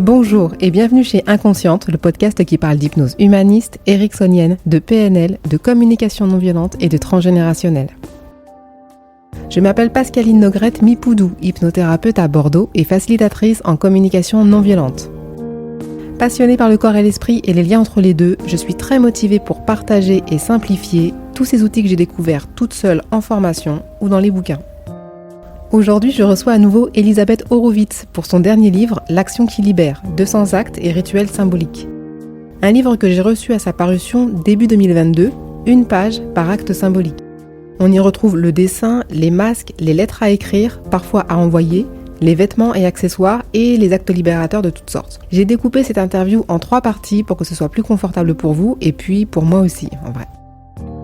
Bonjour et bienvenue chez Inconsciente, le podcast qui parle d'hypnose humaniste, ericksonienne, de PNL, de communication non violente et de transgénérationnel. Je m'appelle Pascaline Nogrette Mipoudou, hypnothérapeute à Bordeaux et facilitatrice en communication non violente. Passionnée par le corps et l'esprit et les liens entre les deux, je suis très motivée pour partager et simplifier tous ces outils que j'ai découverts toute seule en formation ou dans les bouquins. Aujourd'hui, je reçois à nouveau Elisabeth Horowitz pour son dernier livre, L'action qui libère, 200 actes et rituels symboliques. Un livre que j'ai reçu à sa parution début 2022, une page par acte symbolique. On y retrouve le dessin, les masques, les lettres à écrire, parfois à envoyer, les vêtements et accessoires et les actes libérateurs de toutes sortes. J'ai découpé cette interview en 3 parties pour que ce soit plus confortable pour vous et puis pour moi aussi, en vrai.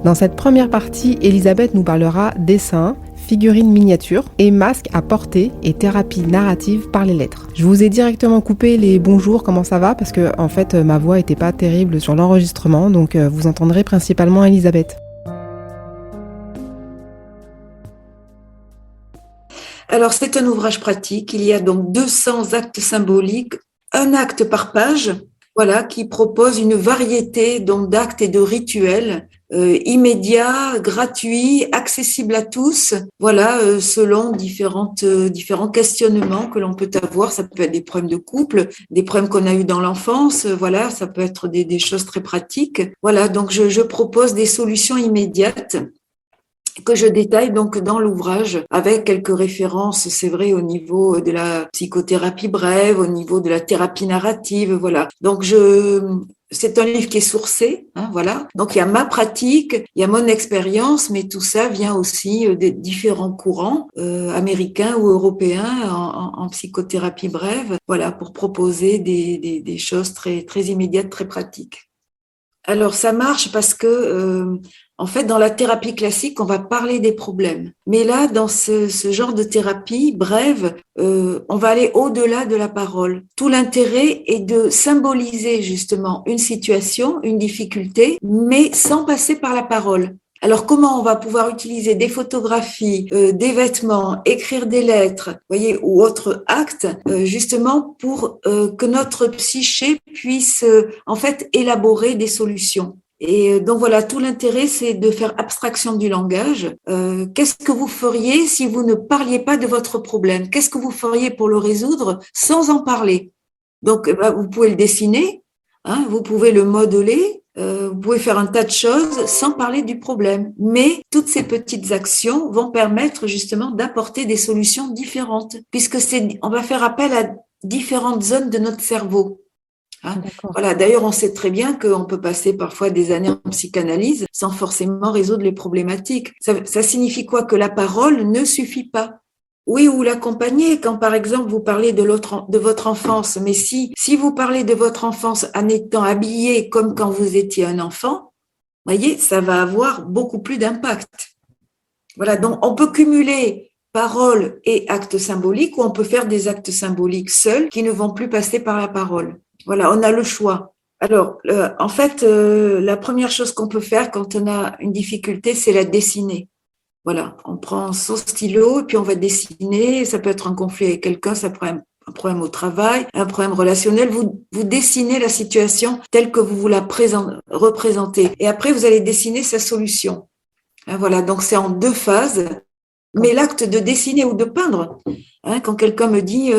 Dans cette première partie, Elisabeth nous parlera dessin, figurines miniatures et masques à porter et thérapie narrative par les lettres. Je vous ai directement coupé les bonjours, comment ça va, parce que en fait ma voix était pas terrible sur l'enregistrement, donc vous entendrez principalement Elisabeth. Alors c'est un ouvrage pratique, il y a donc 200 actes symboliques, un acte par page, voilà, qui propose une variété donc d'actes et de rituels immédiats, gratuits, accessibles à tous, voilà, selon différents questionnements que l'on peut avoir. Ça peut être des problèmes de couple, des problèmes qu'on a eu dans l'enfance, voilà, ça peut être des choses très pratiques. Voilà, donc je propose des solutions immédiates que je détaille donc dans l'ouvrage avec quelques références, c'est vrai, au niveau de la psychothérapie brève, au niveau de la thérapie narrative, voilà. Donc c'est un livre qui est sourcé, hein, voilà. Donc il y a ma pratique, il y a mon expérience, mais tout ça vient aussi des différents courants américains ou européens en psychothérapie brève, voilà, pour proposer des choses très très immédiates, très pratiques. Alors ça marche parce que en fait, dans la thérapie classique, on va parler des problèmes. Mais là, dans ce genre de thérapie brève, on va aller au-delà de la parole. Tout l'intérêt est de symboliser justement une situation, une difficulté, mais sans passer par la parole. Alors, comment on va pouvoir utiliser des photographies, des vêtements, écrire des lettres, voyez, ou autres actes, justement pour que notre psyché puisse en fait élaborer des solutions. Et donc voilà, tout l'intérêt, c'est de faire abstraction du langage. Qu'est-ce que vous feriez si vous ne parliez pas de votre problème? Qu'est-ce que vous feriez pour le résoudre sans en parler? Donc, vous pouvez le dessiner, hein, vous pouvez le modeler, vous pouvez faire un tas de choses sans parler du problème. Mais toutes ces petites actions vont permettre justement d'apporter des solutions différentes, puisque on va faire appel à différentes zones de notre cerveau. Hein, voilà. D'ailleurs, on sait très bien qu'on peut passer parfois des années en psychanalyse sans forcément résoudre les problématiques. Ça signifie quoi? Que la parole ne suffit pas. Oui, ou l'accompagner quand, par exemple, vous parlez de votre enfance. Mais si vous parlez de votre enfance en étant habillé comme quand vous étiez un enfant, voyez, ça va avoir beaucoup plus d'impact. Voilà. Donc, on peut cumuler parole et actes symboliques, ou on peut faire des actes symboliques seuls qui ne vont plus passer par la parole. Voilà, on a le choix. Alors, en fait, la première chose qu'on peut faire quand on a une difficulté, c'est la dessiner. Voilà, on prend son stylo et puis on va dessiner. Ça peut être un conflit avec quelqu'un, ça peut être un problème au travail, un problème relationnel. Vous dessinez la situation telle que vous la représentez. Et après, vous allez dessiner sa solution. Voilà, donc c'est en 2 phases. Mais l'acte de dessiner ou de peindre, hein, quand quelqu'un me dit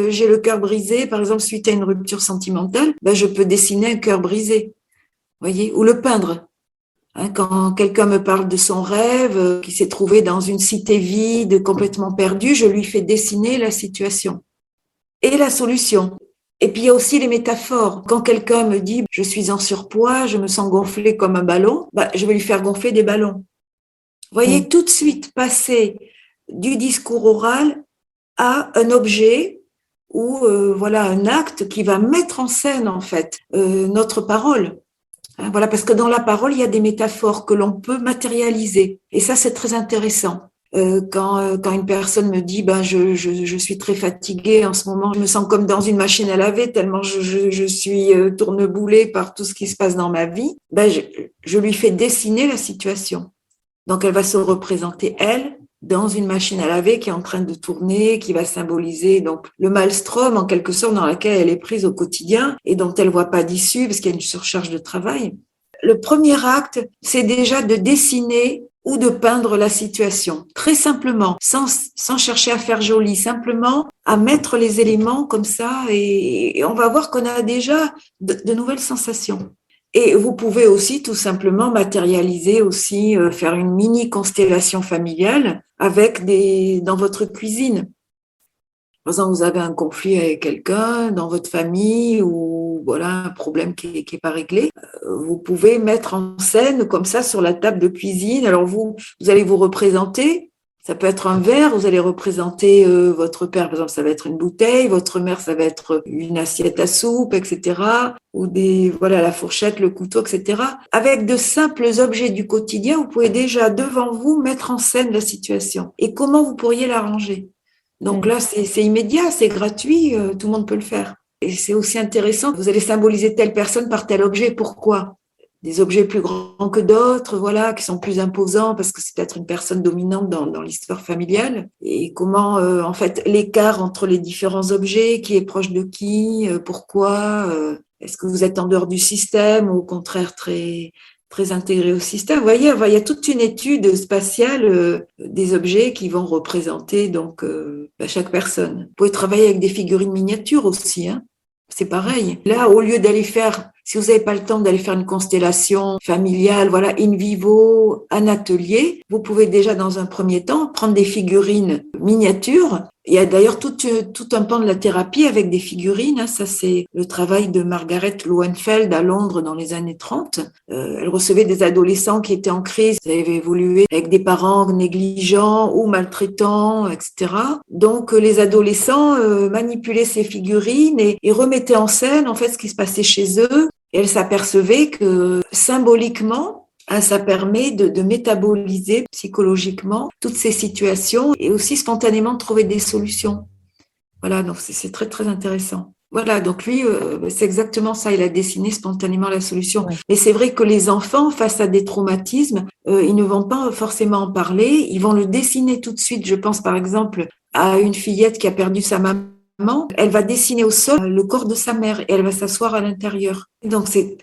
j'ai le cœur brisé, par exemple suite à une rupture sentimentale, je peux dessiner un cœur brisé, voyez, ou le peindre. Hein, quand quelqu'un me parle de son rêve, qui s'est trouvé dans une cité vide, complètement perdue, je lui fais dessiner la situation et la solution. Et puis il y a aussi les métaphores. Quand quelqu'un me dit je suis en surpoids, je me sens gonflé comme un ballon, je vais lui faire gonfler des ballons. Voyez, tout de suite passer du discours oral à un objet ou voilà un acte qui va mettre en scène en fait notre parole. Hein, voilà, parce que dans la parole il y a des métaphores que l'on peut matérialiser et ça c'est très intéressant. Quand une personne me dit je suis très fatiguée en ce moment, je me sens comme dans une machine à laver tellement je suis tourneboulée par tout ce qui se passe dans ma vie, je lui fais dessiner la situation. Donc, elle va se représenter, elle, dans une machine à laver qui est en train de tourner, qui va symboliser donc le maelstrom en quelque sorte dans laquelle elle est prise au quotidien et dont elle voit pas d'issue parce qu'il y a une surcharge de travail. Le premier acte, c'est déjà de dessiner ou de peindre la situation, très simplement, sans chercher à faire joli, simplement à mettre les éléments comme ça et on va voir qu'on a déjà de nouvelles sensations. Et vous pouvez aussi tout simplement matérialiser aussi, faire une mini constellation familiale avec dans votre cuisine. Par exemple, vous avez un conflit avec quelqu'un dans votre famille ou voilà un problème qui est pas réglé. Vous pouvez mettre en scène comme ça sur la table de cuisine. Alors vous allez vous représenter. Ça peut être un verre, vous allez représenter votre père, par exemple, ça va être une bouteille, votre mère, ça va être une assiette à soupe, etc. Ou la fourchette, le couteau, etc. Avec de simples objets du quotidien, vous pouvez déjà devant vous mettre en scène la situation et comment vous pourriez l'arranger. Donc là, c'est immédiat, c'est gratuit, tout le monde peut le faire. Et c'est aussi intéressant, vous allez symboliser telle personne par tel objet, pourquoi ? Des objets plus grands que d'autres, voilà, qui sont plus imposants parce que c'est peut-être une personne dominante dans l'histoire familiale. Et comment, en fait, l'écart entre les différents objets, qui est proche de qui, pourquoi, est-ce que vous êtes en dehors du système ou au contraire très intégré au système. Vous voyez, il y a toute une étude spatiale des objets qui vont représenter donc chaque personne. Vous pouvez travailler avec des figurines miniatures aussi, hein. C'est pareil. Là, au lieu d'aller faire, si vous n'avez pas le temps d'aller faire une constellation familiale, voilà, in vivo, un atelier, vous pouvez déjà dans un premier temps prendre des figurines miniatures. Il y a d'ailleurs tout un pan de la thérapie avec des figurines. Hein. Ça, c'est le travail de Margaret Lowenfeld à Londres dans les années 30. Elle recevait des adolescents qui étaient en crise, qui avaient évolué avec des parents négligents ou maltraitants, etc. Donc, les adolescents manipulaient ces figurines et remettaient en scène, en fait, ce qui se passait chez eux. Et elle s'apercevait que symboliquement, ça permet de métaboliser psychologiquement toutes ces situations et aussi spontanément de trouver des solutions. Voilà, donc c'est très, très intéressant. Voilà, donc lui, c'est exactement ça, il a dessiné spontanément la solution. Ouais. Mais c'est vrai que les enfants, face à des traumatismes, ils ne vont pas forcément en parler, ils vont le dessiner tout de suite. Je pense par exemple à une fillette qui a perdu sa maman. Elle va dessiner au sol le corps de sa mère et elle va s'asseoir à l'intérieur. Donc c'est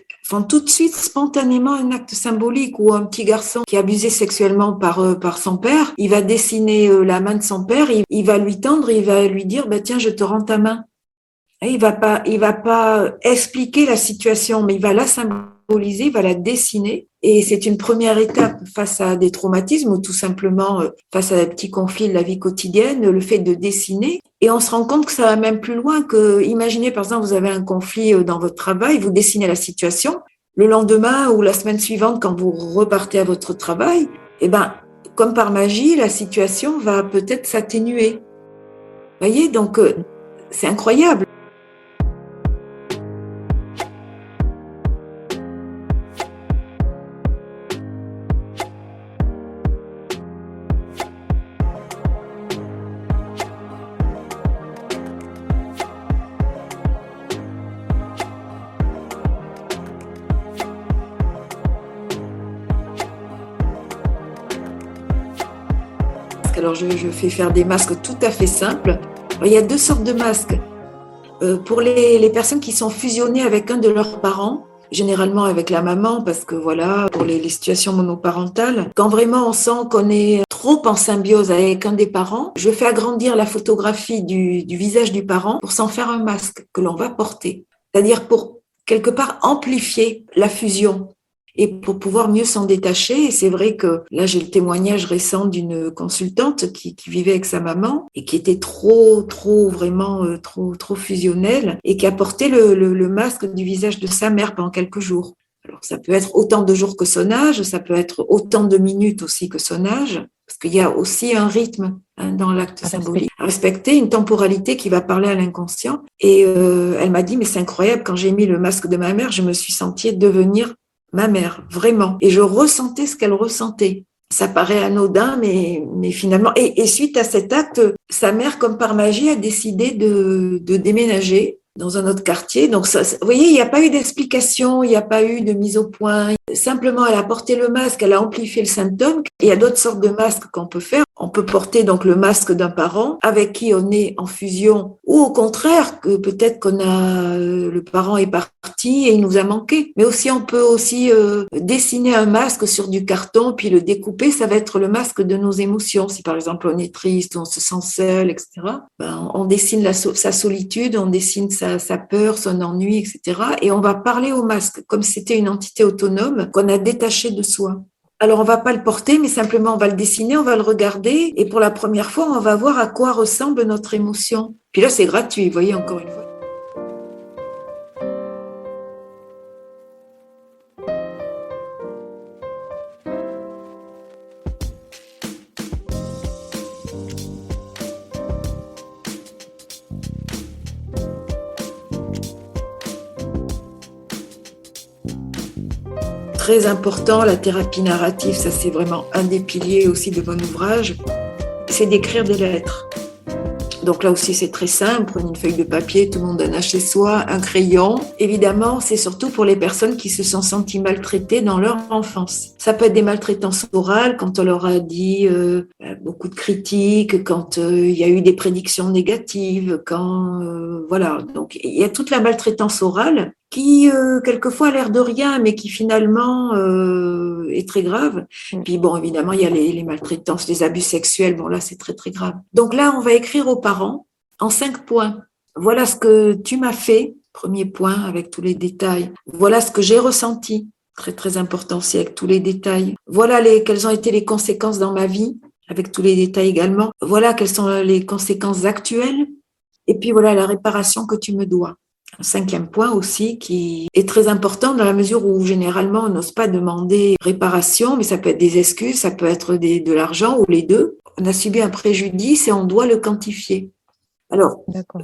tout de suite spontanément un acte symbolique. Ou un petit garçon qui est abusé sexuellement par son père, il va dessiner la main de son père, il va lui tendre, il va lui dire tiens, je te rends ta main. Et il va pas expliquer la situation, mais il va la symboliser, il va la dessiner. Et c'est une première étape face à des traumatismes ou tout simplement face à des petits conflits de la vie quotidienne, le fait de dessiner. Et on se rend compte que ça va même plus loin que, imaginez par exemple, vous avez un conflit dans votre travail, vous dessinez la situation. Le lendemain ou la semaine suivante, quand vous repartez à votre travail, comme par magie, la situation va peut-être s'atténuer. Vous voyez, donc c'est incroyable. Alors, je fais faire des masques tout à fait simples. Alors, il y a deux sortes de masques. Pour les personnes qui sont fusionnées avec un de leurs parents, généralement avec la maman, parce que voilà, pour les situations monoparentales, quand vraiment on sent qu'on est trop en symbiose avec un des parents, je fais agrandir la photographie du visage du parent pour s'en faire un masque que l'on va porter. C'est-à-dire pour, quelque part, amplifier la fusion. Et pour pouvoir mieux s'en détacher, et c'est vrai que là j'ai le témoignage récent d'une consultante qui vivait avec sa maman et qui était trop fusionnelle et qui a porté le masque du visage de sa mère pendant quelques jours. Alors ça peut être autant de jours que son âge, ça peut être autant de minutes aussi que son âge, parce qu'il y a aussi un rythme dans l'acte symbolique. Respecter une temporalité qui va parler à l'inconscient. Et elle m'a dit, mais c'est incroyable, quand j'ai mis le masque de ma mère, je me suis sentie devenir ma mère, vraiment. Et je ressentais ce qu'elle ressentait. Ça paraît anodin, mais finalement... Et suite à cet acte, sa mère, comme par magie, a décidé de déménager dans un autre quartier. Donc, ça, vous voyez, il n'y a pas eu d'explication, il n'y a pas eu de mise au point. Simplement, elle a porté le masque, elle a amplifié le symptôme. Il y a d'autres sortes de masques qu'on peut faire. On peut porter donc le masque d'un parent avec qui on est en fusion, ou au contraire que peut-être le parent est parti et il nous a manqué. Mais aussi on peut aussi dessiner un masque sur du carton puis le découper. Ça va être le masque de nos émotions. Si par exemple on est triste, on se sent seul, etc. On dessine sa solitude, on dessine sa peur, son ennui, etc. Et on va parler au masque comme si c'était une entité autonome qu'on a détachée de soi. Alors, on va pas le porter, mais simplement, on va le dessiner, on va le regarder. Et pour la première fois, on va voir à quoi ressemble notre émotion. Puis là, c'est gratuit, vous voyez, encore une fois. Très important, la thérapie narrative, ça c'est vraiment un des piliers aussi de mon ouvrage, c'est d'écrire des lettres. Donc là aussi c'est très simple, prenez une feuille de papier, tout le monde en a chez soi, un crayon. Évidemment, c'est surtout pour les personnes qui se sont senties maltraitées dans leur enfance. Ça peut être des maltraitances orales, quand on leur a dit beaucoup de critiques, quand il y a eu des prédictions négatives, voilà. Donc il y a toute la maltraitance orale qui quelquefois a l'air de rien, mais qui finalement est très grave. Puis bon, évidemment, il y a les maltraitances, les abus sexuels. Bon, là, c'est très, très grave. Donc là, on va écrire aux parents en 5 points. Voilà ce que tu m'as fait, premier point, avec tous les détails. Voilà ce que j'ai ressenti, très, très important aussi, avec tous les détails. Voilà quelles ont été les conséquences dans ma vie, avec tous les détails également. Voilà quelles sont les conséquences actuelles. Et puis voilà la réparation que tu me dois. Un 5e point aussi qui est très important dans la mesure où généralement on n'ose pas demander réparation, mais ça peut être des excuses, ça peut être de l'argent ou les deux. On a subi un préjudice et on doit le quantifier. Alors,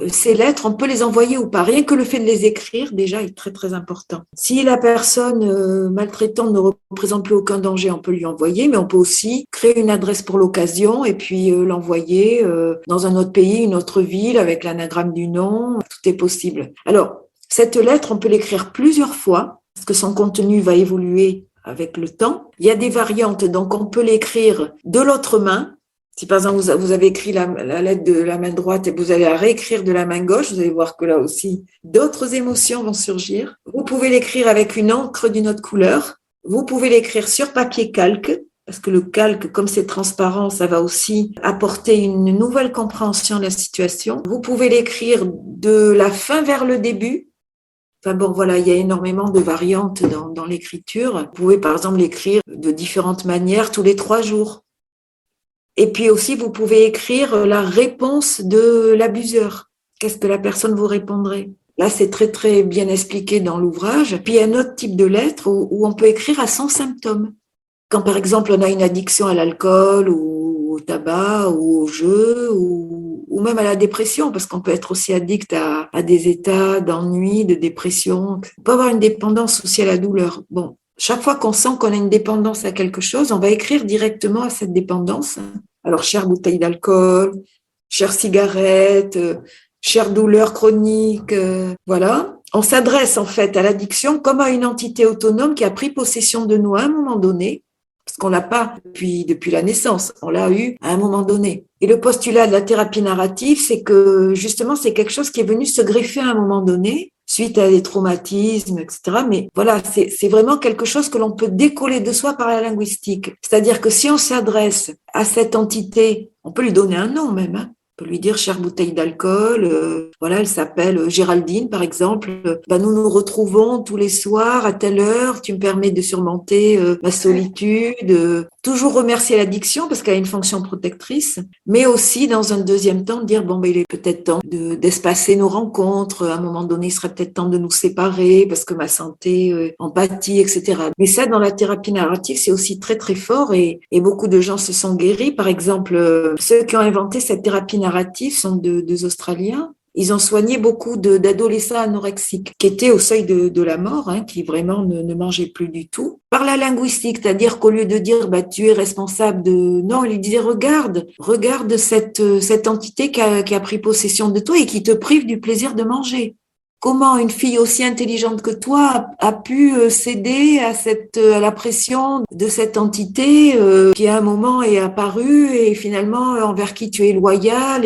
ces lettres, on peut les envoyer ou pas. Rien que le fait de les écrire, déjà, est très, très important. Si la personne maltraitante ne représente plus aucun danger, on peut lui envoyer, mais on peut aussi créer une adresse pour l'occasion et puis l'envoyer dans un autre pays, une autre ville, avec l'anagramme du nom. Tout est possible. Alors, cette lettre, on peut l'écrire plusieurs fois, parce que son contenu va évoluer avec le temps. Il y a des variantes, donc on peut l'écrire de l'autre main. Si par exemple vous avez écrit la lettre de la main droite et vous allez la réécrire de la main gauche, vous allez voir que là aussi, d'autres émotions vont surgir. Vous pouvez l'écrire avec une encre d'une autre couleur. Vous pouvez l'écrire sur papier calque, parce que le calque, comme c'est transparent, ça va aussi apporter une nouvelle compréhension de la situation. Vous pouvez l'écrire de la fin vers le début. Enfin bon, voilà, il y a énormément de variantes dans l'écriture. Vous pouvez par exemple l'écrire de différentes manières tous les 3 jours. Et puis aussi, vous pouvez écrire la réponse de l'abuseur. Qu'est-ce que la personne vous répondrait? Là, c'est très, très bien expliqué dans l'ouvrage. Puis, il y a un autre type de lettre où on peut écrire à son symptôme. Quand, par exemple, on a une addiction à l'alcool ou au tabac ou au jeu ou même à la dépression, parce qu'on peut être aussi addict à des états d'ennui, de dépression. On peut avoir une dépendance aussi à la douleur. Bon, chaque fois qu'on sent qu'on a une dépendance à quelque chose, on va écrire directement à cette dépendance. Alors, chère bouteille d'alcool, chère cigarette, chère douleur chronique, voilà. On s'adresse en fait à l'addiction comme à une entité autonome qui a pris possession de nous à un moment donné, parce qu'on l'a pas depuis la naissance, on l'a eu à un moment donné. Et le postulat de la thérapie narrative, c'est que justement, c'est quelque chose qui est venu se greffer à un moment donné, suite à des traumatismes, etc. Mais voilà, c'est vraiment quelque chose que l'on peut décoller de soi par la linguistique. C'est-à-dire que si on s'adresse à cette entité, on peut lui donner un nom même, hein. On peut lui dire chère bouteille d'alcool, voilà, elle s'appelle Géraldine par exemple. Nous nous retrouvons tous les soirs à telle heure. Tu me permets de surmonter ma solitude. Toujours remercier l'addiction parce qu'elle a une fonction protectrice, mais aussi dans un deuxième temps dire il est peut-être temps d'espacer nos rencontres. À un moment donné, il serait peut-être temps de nous séparer parce que ma santé empathie, etc. Mais ça, dans la thérapie narrative, c'est aussi très très fort et beaucoup de gens se sont guéris. Par exemple, ceux qui ont inventé cette thérapie narrative sont deux Australiens. Ils ont soigné beaucoup d'adolescents anorexiques qui étaient au seuil de la mort, hein, qui vraiment ne mangeaient plus du tout. Par la linguistique, c'est-à-dire qu'au lieu de dire tu es responsable de... Non, ils disaient regarde cette entité qui a pris possession de toi et qui te prive du plaisir de manger. comment une fille aussi intelligente que toi a pu céder à la pression de cette entité qui à un moment est apparue et finalement envers qui tu es loyal.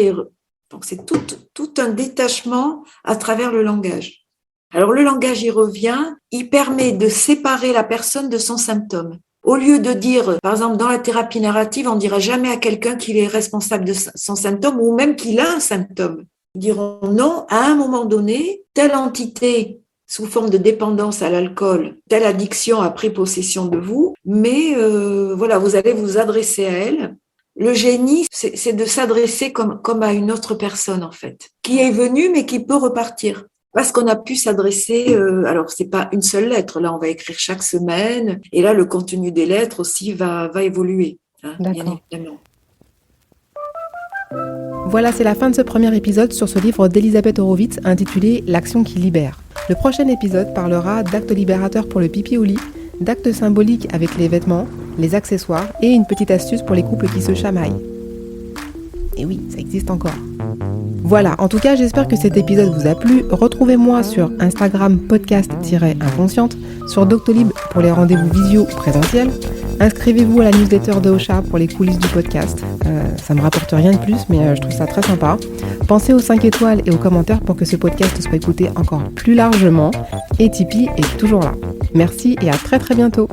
Donc c'est tout un détachement à travers le langage. Alors le langage y revient, il permet de séparer la personne de son symptôme. Au lieu de dire, par exemple, dans la thérapie narrative, on ne dira jamais à quelqu'un qu'il est responsable de son symptôme ou même qu'il a un symptôme. Ils diront non, à un moment donné, telle entité sous forme de dépendance à l'alcool, telle addiction a pris possession de vous, mais voilà, vous allez vous adresser à elle. Le génie, c'est de s'adresser comme à une autre personne, en fait, qui est venue mais qui peut repartir. Parce qu'on a pu s'adresser, alors c'est pas une seule lettre, là on va écrire chaque semaine, et là le contenu des lettres aussi va évoluer, hein, bien évidemment. Voilà, c'est la fin de ce premier épisode sur ce livre d'Elisabeth Horowitz intitulé « L'action qui libère ». Le prochain épisode parlera d'actes libérateurs pour le pipi au lit, d'actes symboliques avec les vêtements, les accessoires et une petite astuce pour les couples qui se chamaillent. Et oui, ça existe encore. Voilà, en tout cas, j'espère que cet épisode vous a plu. Retrouvez-moi sur Instagram podcast-inconsciente, sur Doctolib pour les rendez-vous visio ou présentiels. Inscrivez-vous à la newsletter de Ocha pour les coulisses du podcast. Ça me rapporte rien de plus, mais je trouve ça très sympa. Pensez aux 5 étoiles et aux commentaires pour que ce podcast soit écouté encore plus largement. Et Tipeee est toujours là. Merci et à très très bientôt.